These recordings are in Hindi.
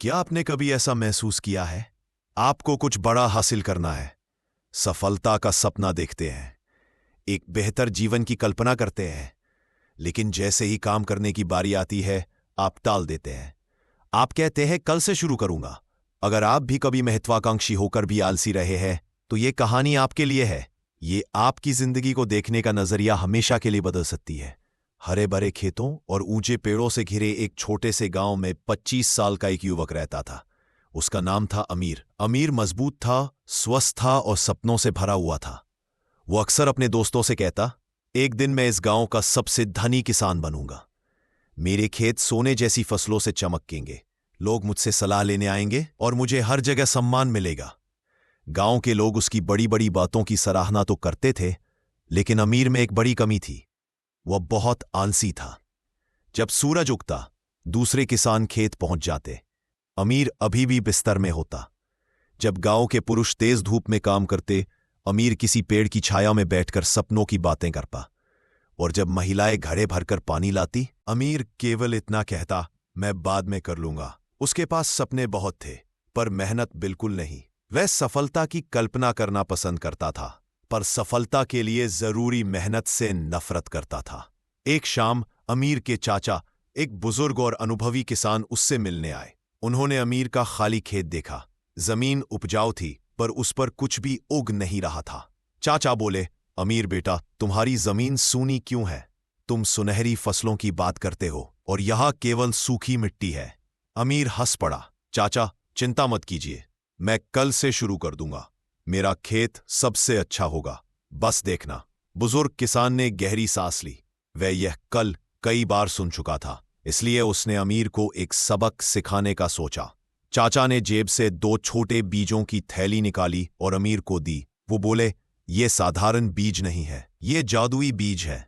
क्या आपने कभी ऐसा महसूस किया है? आपको कुछ बड़ा हासिल करना है, सफलता का सपना देखते हैं, एक बेहतर जीवन की कल्पना करते हैं, लेकिन जैसे ही काम करने की बारी आती है, आप टाल देते हैं। आप कहते हैं कल से शुरू करूंगा। अगर आप भी कभी महत्वाकांक्षी होकर भी आलसी रहे हैं, तो ये कहानी आपके लिए है। ये आपकी जिंदगी को देखने का नजरिया हमेशा के लिए बदल सकती है। हरे भरे खेतों और ऊंचे पेड़ों से घिरे एक छोटे से गांव में 25 साल का एक युवक रहता था। उसका नाम था अमीर। अमीर मजबूत था, स्वस्थ था और सपनों से भरा हुआ था। वो अक्सर अपने दोस्तों से कहता, एक दिन मैं इस गांव का सबसे धनी किसान बनूंगा। मेरे खेत सोने जैसी फसलों से चमकेंगे, लोग मुझसे सलाह लेने आएंगे और मुझे हर जगह सम्मान मिलेगा। गांव के लोग उसकी बड़ी बड़ी बातों की सराहना तो करते थे, लेकिन अमीर में एक बड़ी कमी थी। वह बहुत आलसी था। जब सूरज उगता, दूसरे किसान खेत पहुंच जाते, अमीर अभी भी बिस्तर में होता। जब गांव के पुरुष तेज धूप में काम करते, अमीर किसी पेड़ की छाया में बैठकर सपनों की बातें करता। और जब महिलाएं घड़े भरकर पानी लाती, अमीर केवल इतना कहता, मैं बाद में कर लूंगा। उसके पास सपने बहुत थे, पर मेहनत बिल्कुल नहीं। वह सफलता की कल्पना करना पसंद करता था, पर सफलता के लिए जरूरी मेहनत से नफरत करता था। एक शाम अमीर के चाचा, एक बुजुर्ग और अनुभवी किसान, उससे मिलने आए। उन्होंने अमीर का खाली खेत देखा। जमीन उपजाऊ थी, पर उस पर कुछ भी उग नहीं रहा था। चाचा बोले, अमीर बेटा, तुम्हारी जमीन सूनी क्यों है? तुम सुनहरी फसलों की बात करते हो और यहां केवल सूखी मिट्टी है। अमीर हंस पड़ा। चाचा, चिंता मत कीजिए, मैं कल से शुरू कर दूंगा। मेरा खेत सबसे अच्छा होगा, बस देखना। बुजुर्ग किसान ने गहरी सांस ली। वह यह कल कई बार सुन चुका था, इसलिए उसने अमीर को एक सबक सिखाने का सोचा। चाचा ने जेब से 2 छोटे बीजों की थैली निकाली और अमीर को दी। वो बोले, ये साधारण बीज नहीं है, ये जादुई बीज है।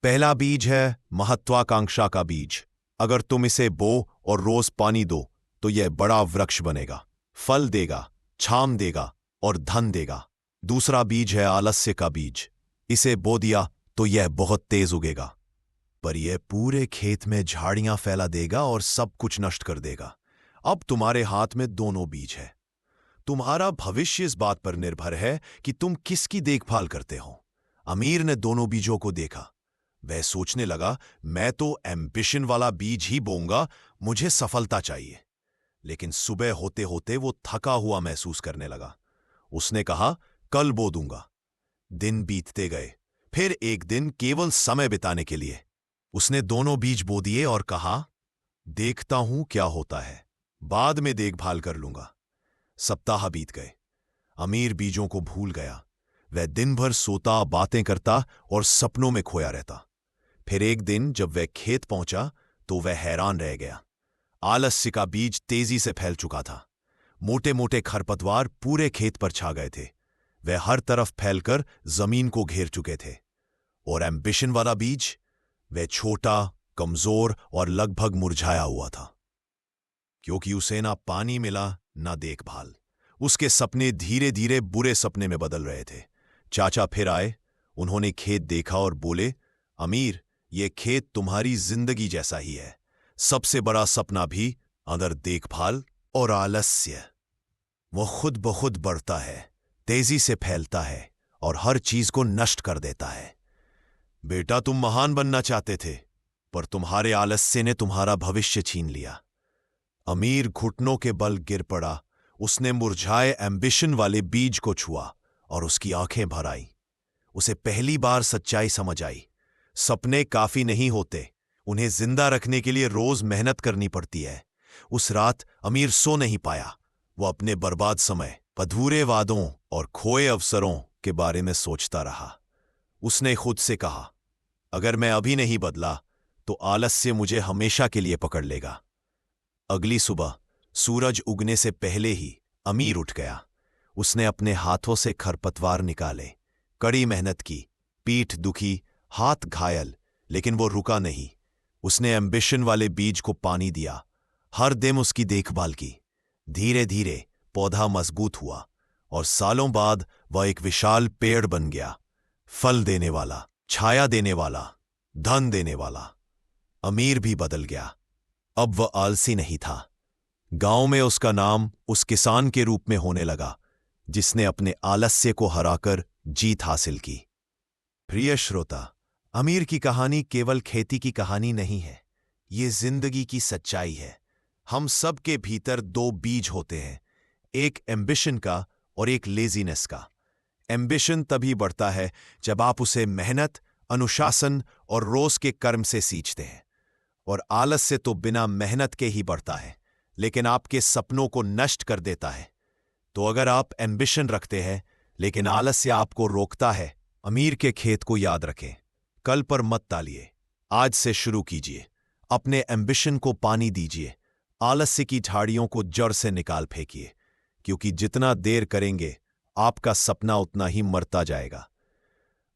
पहला बीज है महत्वाकांक्षा का बीज। अगर तुम इसे बो और रोज पानी दो, तो यह बड़ा वृक्ष बनेगा, फल देगा, छाम देगा और धन देगा। दूसरा बीज है आलस्य का बीज। इसे बो दिया तो यह बहुत तेज उगेगा, पर यह पूरे खेत में झाड़ियां फैला देगा और सब कुछ नष्ट कर देगा। अब तुम्हारे हाथ में दोनों बीज है। तुम्हारा भविष्य इस बात पर निर्भर है कि तुम किसकी देखभाल करते हो। अमीर ने दोनों बीजों को देखा। वह सोचने लगा, मैं तो एम्बिशन वाला बीज ही बोऊंगा, मुझे सफलता चाहिए। लेकिन सुबह होते होते वो थका हुआ महसूस करने लगा। उसने कहा, कल बो दूंगा। दिन बीतते गए। फिर एक दिन केवल समय बिताने के लिए उसने दोनों बीज बो दिए और कहा, देखता हूं क्या होता है, बाद में देखभाल कर लूंगा। सप्ताह बीत गए। अमीर बीजों को भूल गया। वह दिन भर सोता, बातें करता और सपनों में खोया रहता। फिर एक दिन जब वह खेत पहुंचा, तो वह हैरान रह गया। आलस्य का बीज तेजी से फैल चुका था। मोटे मोटे खरपतवार पूरे खेत पर छा गए थे। वह हर तरफ फैलकर जमीन को घेर चुके थे। और एम्बिशन वाला बीज, वह छोटा, कमजोर और लगभग मुरझाया हुआ था, क्योंकि उसे ना पानी मिला ना देखभाल। उसके सपने धीरे धीरे बुरे सपने में बदल रहे थे। चाचा फिर आए। उन्होंने खेत देखा और बोले, अमीर, यह खेत तुम्हारी जिंदगी जैसा ही है। सबसे बड़ा सपना भी अंदर देखभाल और आलस्य। वो खुद ब खुद बढ़ता है, तेजी से फैलता है और हर चीज को नष्ट कर देता है। बेटा, तुम महान बनना चाहते थे, पर तुम्हारे आलस्य ने तुम्हारा भविष्य छीन लिया। अमीर घुटनों के बल गिर पड़ा। उसने मुरझाए एम्बिशन वाले बीज को छुआ और उसकी आंखें भर आईं। उसे पहली बार सच्चाई समझ आई। सपने काफी नहीं होते, उन्हें जिंदा रखने के लिए रोज मेहनत करनी पड़ती है। उस रात अमीर सो नहीं पाया। वो अपने बर्बाद समय, अधूरे वादों और खोए अवसरों के बारे में सोचता रहा। उसने खुद से कहा, अगर मैं अभी नहीं बदला, तो आलस्य मुझे हमेशा के लिए पकड़ लेगा। अगली सुबह सूरज उगने से पहले ही अमीर उठ गया। उसने अपने हाथों से खरपतवार निकाले, कड़ी मेहनत की, पीठ दुखी, हाथ घायल, लेकिन वो रुका नहीं। उसने एम्बिशन वाले बीज को पानी दिया, हर दिन उसकी देखभाल की। धीरे धीरे पौधा मजबूत हुआ और सालों बाद वह एक विशाल पेड़ बन गया, फल देने वाला, छाया देने वाला, धन देने वाला। अमीर भी बदल गया। अब वह आलसी नहीं था, गांव में उसका नाम उस किसान के रूप में होने लगा जिसने अपने आलस्य को हराकर जीत हासिल की। प्रिय श्रोता, अमीर की कहानी केवल खेती की कहानी नहीं है, ये जिंदगी की सच्चाई है। हम सब के भीतर दो बीज होते हैं, एक एम्बिशन का और एक लेजीनेस का। एम्बिशन तभी बढ़ता है जब आप उसे मेहनत, अनुशासन और रोज के कर्म से सींचते हैं, और आलस्य तो बिना मेहनत के ही बढ़ता है, लेकिन आपके सपनों को नष्ट कर देता है। तो अगर आप एम्बिशन रखते हैं लेकिन आलस्य आपको रोकता है, अमीर के खेत को याद रखें, कल पर मत टालिए, आज से शुरू कीजिए। अपने एम्बिशन को पानी दीजिए, आलस्य की झाड़ियों को जड़ से निकाल फेंकिए, क्योंकि जितना देर करेंगे आपका सपना उतना ही मरता जाएगा।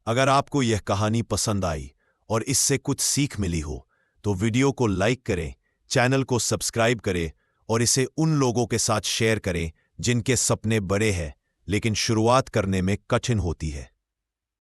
अगर आपको यह कहानी पसंद आई और इससे कुछ सीख मिली हो तो वीडियो को लाइक करें, चैनल को सब्सक्राइब करें और इसे उन लोगों के साथ शेयर करें जिनके सपने बड़े हैं लेकिन शुरुआत करने में कठिन होती है।